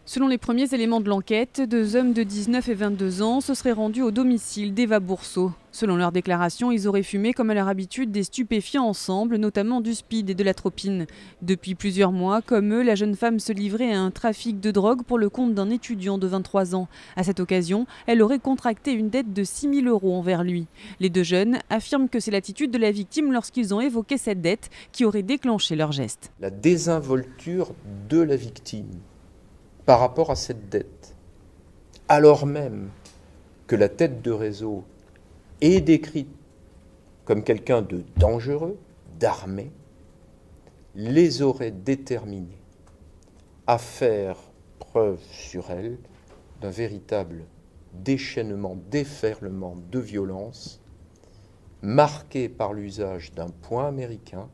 Selon les premiers éléments de l'enquête, deux hommes de 19 et 22 ans se seraient rendus au domicile d'Eva Bourseau. Selon leur déclaration, ils auraient fumé comme à leur habitude des stupéfiants ensemble, notamment du speed et de l'atropine. Depuis plusieurs mois, comme eux, la jeune femme se livrait à un trafic de drogue pour le compte d'un étudiant de 23 ans. À cette occasion, elle aurait contracté une dette de 6 000 € envers lui. Les deux jeunes affirment que c'est l'attitude de la victime lorsqu'ils ont évoqué cette dette qui aurait déclenché leur geste. La désinvolture de la victime par rapport à cette dette, alors même que la tête de réseau est décrite comme quelqu'un de dangereux, d'armé, les aurait déterminés à faire preuve sur elle d'un véritable déchaînement, déferlement de violence, marqué par l'usage d'un poing américain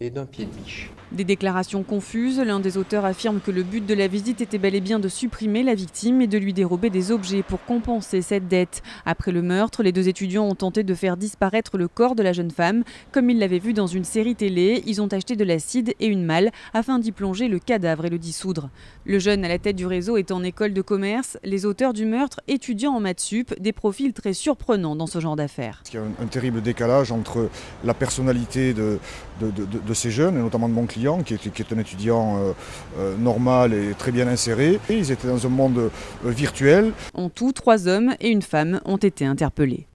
et d'un pied de biche. Des déclarations confuses, l'un des auteurs affirme que le but de la visite était bel et bien de supprimer la victime et de lui dérober des objets pour compenser cette dette. Après le meurtre, les deux étudiants ont tenté de faire disparaître le corps de la jeune femme. Comme ils l'avaient vu dans une série télé, ils ont acheté de l'acide et une malle afin d'y plonger le cadavre et le dissoudre. Le jeune à la tête du réseau est en école de commerce, les auteurs du meurtre étudiants en maths sup, des profils très surprenants dans ce genre d'affaires. Il y a un terrible décalage entre la personnalité de ces jeunes, et notamment de mon client, qui est un étudiant normal et très bien inséré. Et ils étaient dans un monde virtuel. En tout, 3 hommes et une femme ont été interpellés.